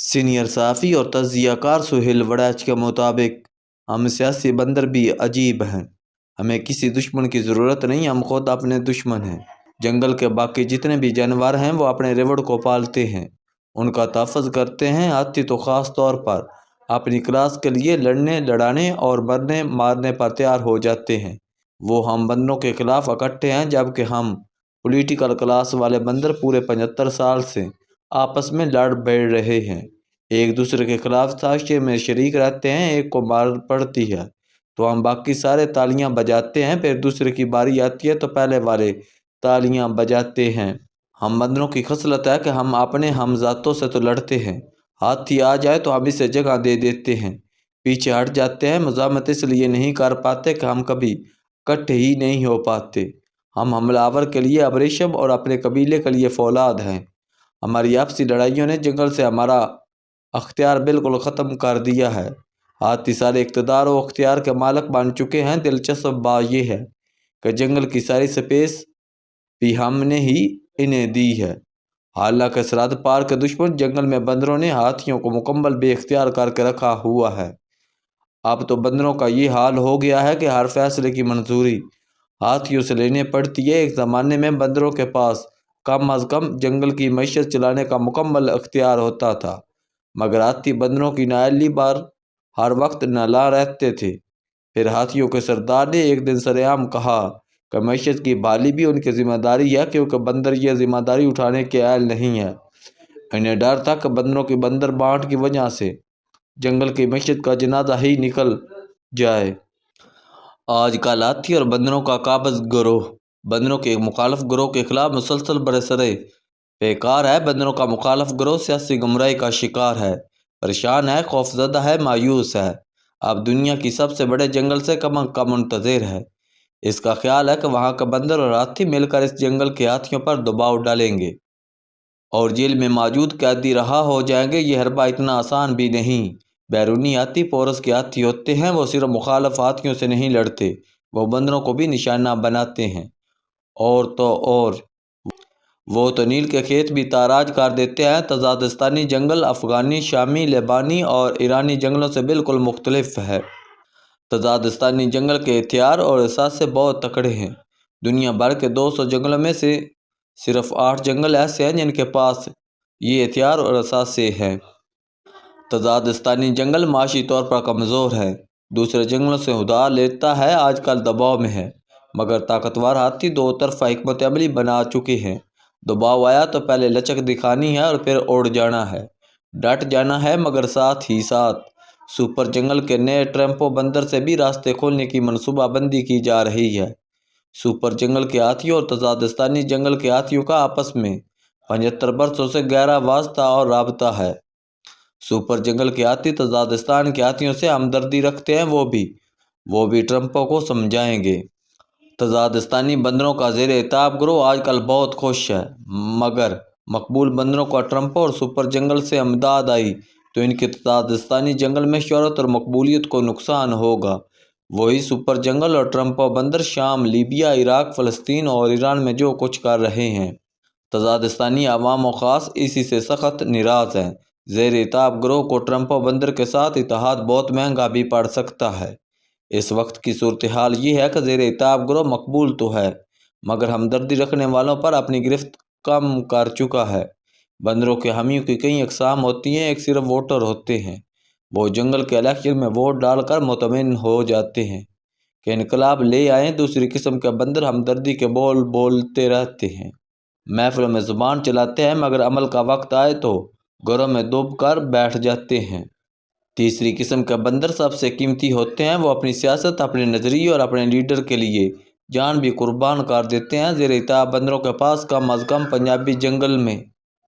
Senior صحافی اور تجزیہ کار سہیل وڑیچ کے مطابق ہم سیاسی بندر بھی عجیب ہیں۔ ہمیں کسی دشمن کی ضرورت نہیں، ہم خود اپنے دشمن ہیں۔ جنگل کے باقی جتنے بھی جانور ہیں وہ اپنے ریوڑ کو پالتے ہیں، ان کا تحفظ کرتے ہیں۔ ہاتھی تو خاص طور پر اپنی کلاس کے لیے لڑنے، لڑانے اور مرنے مارنے پر تیار ہو جاتے ہیں۔ وہ ہم بندروں کے خلاف اکٹھے ہیں، جبکہ ہم پولیٹیکل کلاس والے بندر پورے 75 سال سے آپس میں لڑ بھیڑ رہے ہیں، ایک دوسرے کے خلاف سازشیں میں شریک رہتے ہیں۔ ایک کو مار پڑتی ہے تو ہم باقی سارے تالیاں بجاتے ہیں، پھر دوسرے کی باری آتی ہے تو پہلے والے تالیاں بجاتے ہیں۔ ہم بندروں کی خصلت ہے کہ ہم اپنے ہم ذاتوں سے تو لڑتے ہیں، ہاتھی آ جائے تو ہم اسے جگہ دے دیتے ہیں، پیچھے ہٹ جاتے ہیں۔ مزاحمت اس لیے نہیں کر پاتے کہ ہم کبھی اکٹھے ہی نہیں ہو پاتے۔ ہم حملہ آور کے لیے ابریشم اور اپنے قبیلے کے لیے فولاد ہیں۔ ہماری آپسی لڑائیوں نے جنگل سے ہمارا اختیار بالکل ختم کر دیا ہے۔ ہاتھی سارے اقتدار و اختیار کے مالک بن چکے ہیں۔ دلچسپ بات یہ ہے کہ جنگل کی ساری سپیس بھی ہم نے ہی انہیں دی ہے۔ حالانکہ سرحد پار کے دشمن جنگل میں بندروں نے ہاتھیوں کو مکمل بے اختیار کر کے رکھا ہوا ہے۔ اب تو بندروں کا یہ حال ہو گیا ہے کہ ہر فیصلے کی منظوری ہاتھیوں سے لینے پڑتی ہے۔ ایک زمانے میں بندروں کے پاس کم از کم جنگل کی معیشت چلانے کا مکمل اختیار ہوتا تھا، مگر ہاتھی بندروں کی نااہلی بار ہر وقت نالاں رہتے تھے۔ پھر ہاتھیوں کے سردار نے ایک دن سرعام کہا کہ معیشت کی بحالی بھی ان کی ذمہ داری ہے، کیونکہ بندر یہ ذمہ داری اٹھانے کے اہل نہیں ہے۔ انہیں ڈر تھا کہ بندروں کی بندر بانٹ کی وجہ سے جنگل کی معیشت کا جنازہ ہی نکل جائے۔ آج کل ہاتھی اور بندروں کا قابض گروہ بندروں کے ایک مخالف گروہ کے خلاف مسلسل برسرے پیکار ہے۔ بندروں کا مخالف گروہ سیاسی گمراہی کا شکار ہے، پریشان ہے، خوفزدہ ہے، مایوس ہے۔ اب دنیا کی سب سے بڑے جنگل سے کمر کا منتظر ہے۔ اس کا خیال ہے کہ وہاں کا بندر اور ہاتھی مل کر اس جنگل کے ہاتھیوں پر دباؤ ڈالیں گے اور جیل میں موجود قیدی رہا ہو جائیں گے۔ یہ حربہ اتنا آسان بھی نہیں۔ بیرونی ہاتھی پورس کے ہاتھی ہوتے ہیں، وہ صرف مخالف ہاتھیوں سے نہیں لڑتے، وہ بندروں کو بھی نشانہ بناتے ہیں، اور وہ تو نیل کے کھیت بھی تاراج کر دیتے ہیں۔ تزادستانی جنگل افغانی، شامی، لیبانی اور ایرانی جنگلوں سے بالکل مختلف ہے۔ تزادستانی جنگل کے ہتھیار اور اثاثے بہت تکڑے ہیں۔ دنیا بھر کے 200 جنگلوں میں سے صرف 8 جنگل ایسے ہیں جن کے پاس یہ ہتھیار اور اثاثے ہیں۔ تزادستانی جنگل معاشی طور پر کمزور ہے، دوسرے جنگلوں سے ادھار لیتا ہے، آج کل دباؤ میں ہے، مگر طاقتور ہاتھی دو طرفہ حکمت عملی بنا چکے ہیں۔ دباؤ آیا تو پہلے لچک دکھانی ہے اور پھر اڑ جانا ہے، ڈٹ جانا ہے، مگر ساتھ ہی ساتھ سپر جنگل کے نئے ٹرمپو بندر سے بھی راستے کھولنے کی منصوبہ بندی کی جا رہی ہے۔ سپر جنگل کے ہاتھیوں اور تزادستانی جنگل کے ہاتھیوں کا آپس میں 75 برسوں سے گہرا واسطہ اور رابطہ ہے۔ سپر جنگل کے ہاتھی تزادستان کے ہاتھیوں سے ہمدردی رکھتے ہیں، وہ بھی ٹرمپو کو سمجھائیں گے۔ تزادستانی بندروں کا زیر اطاعت گروہ آج کل بہت خوش ہے، مگر مقبول بندروں کو ٹرمپو اور سپر جنگل سے امداد آئی تو ان کی تزادستانی جنگل میں شہرت اور مقبولیت کو نقصان ہوگا۔ وہی سپر جنگل اور ٹرمپو بندر شام، لیبیا، عراق، فلسطین اور ایران میں جو کچھ کر رہے ہیں، تزادستانی عوام و خاص اسی سے سخت ناراض ہیں۔ زیر اطاعت گروہ کو ٹرمپو بندر کے ساتھ اتحاد بہت مہنگا بھی پڑ سکتا ہے۔ اس وقت کی صورتحال یہ ہے کہ زیر اطاعت گروہ مقبول تو ہے، مگر ہمدردی رکھنے والوں پر اپنی گرفت کم کر چکا ہے۔ بندروں کے حامیوں کی کئی اقسام ہوتی ہیں۔ ایک صرف ووٹر ہوتے ہیں، وہ جنگل کے الیکشن میں ووٹ ڈال کر مطمئن ہو جاتے ہیں کہ انقلاب لے آئیں۔ دوسری قسم کے بندر ہمدردی کے بول بولتے رہتے ہیں، محفلوں میں زبان چلاتے ہیں، مگر عمل کا وقت آئے تو گھروں میں دب کر بیٹھ جاتے ہیں۔ تیسری قسم کے بندر سب سے قیمتی ہوتے ہیں، وہ اپنی سیاست، اپنے نظریے اور اپنے لیڈر کے لیے جان بھی قربان کر دیتے ہیں۔ زیر اطاعت بندروں کے پاس کم از کم پنجابی جنگل میں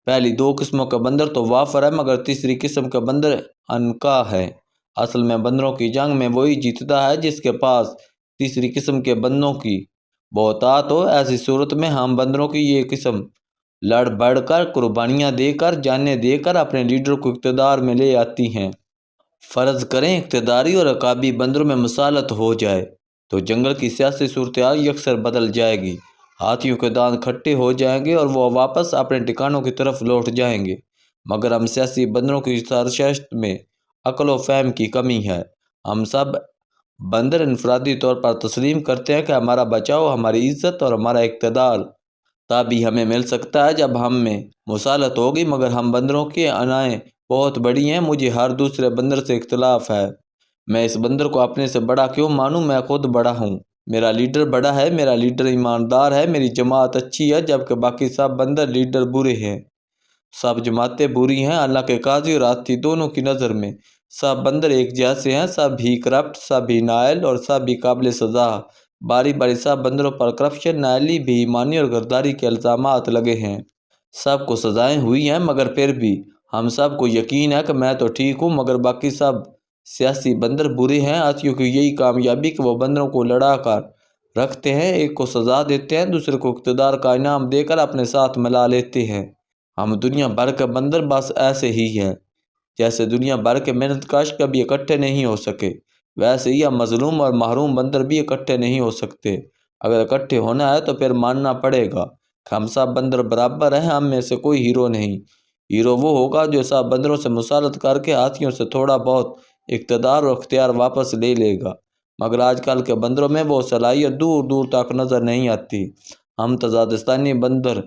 پہلی 2 قسموں کے بندر تو وافر ہے، مگر تیسری قسم کے بندر عنقا ہے۔ اصل میں بندروں کی جنگ میں وہی جیتتا ہے جس کے پاس تیسری قسم کے بندوں کی بہتات ہو۔ ایسی صورت میں ہم بندروں کی یہ قسم لڑ بڑھ کر، قربانیاں دے کر، جانیں دے کر اپنے لیڈر کو اقتدار میں لے آتی ہیں۔ فرض کریں اقتداری اور عقابی بندروں میں مسالت ہو جائے تو جنگل کی سیاسی صورتحال یکسر بدل جائے گی۔ ہاتھیوں کے دانت کھٹے ہو جائیں گے اور وہ واپس اپنے ٹھکانوں کی طرف لوٹ جائیں گے۔ مگر ہم سیاسی بندروں کی سرشت میں عقل و فہم کی کمی ہے۔ ہم سب بندر انفرادی طور پر تسلیم کرتے ہیں کہ ہمارا بچاؤ، ہماری عزت اور ہمارا اقتدار تبھی ہمیں مل سکتا ہے جب ہم میں مصالحت ہوگی، مگر ہم بندروں کی انائیں بہت بڑی ہیں۔ مجھے ہر دوسرے بندر سے اختلاف ہے۔ میں اس بندر کو اپنے سے بڑا کیوں مانوں؟ میں خود بڑا ہوں، میرا لیڈر بڑا ہے، میرا لیڈر ایماندار ہے، میری جماعت اچھی ہے، جبکہ باقی سب بندر لیڈر برے ہیں۔ سب جماعتیں بری ہیں۔ اللہ کے قاضی اور آتی دونوں کی نظر میں سب بندر ایک جیسے ہیں، سب ہی کرپٹ، سب ہی نائل اور سب ہی قابل سزا۔ باری باری سب بندروں پر کرپشن، نائلی، بے ایمانی اور غداری کے الزامات لگے ہیں۔ سب کو سزائیں ہوئی ہیں، مگر پھر بھی ہم سب کو یقین ہے کہ میں تو ٹھیک ہوں، مگر باقی سب سیاسی بندر برے ہیں۔ آتیوں کی یہی کامیابی کہ وہ بندروں کو لڑا کر رکھتے ہیں، ایک کو سزا دیتے ہیں، دوسرے کو اقتدار کا انعام دے کر اپنے ساتھ ملا لیتے ہیں۔ ہم دنیا بھر کے بندر بس ایسے ہی ہیں۔ جیسے دنیا بھر کے محنت کش کبھی اکٹھے نہیں ہو سکے، ویسے ہی ہم مظلوم اور محروم بندر بھی اکٹھے نہیں ہو سکتے۔ اگر اکٹھے ہونا ہے تو پھر ماننا پڑے گا کہ ہم سب بندر برابر ہیں، ہم میں سے کوئی ہیرو نہیں۔ ہیرو وہ ہوگا جو سب بندروں سے مصالحت کر کے ہاتھیوں سے تھوڑا بہت اقتدار اور اختیار واپس لے لے گا، مگر آج کل کے بندروں میں وہ صلاحیت دور دور تک نظر نہیں آتی۔ ہم تزادستانی بندر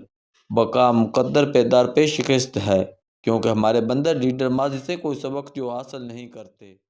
بقا مقدر پہ در پہ شکست ہے، کیونکہ ہمارے بندر لیڈر ماضی سے کوئی سبق جو حاصل نہیں کرتے۔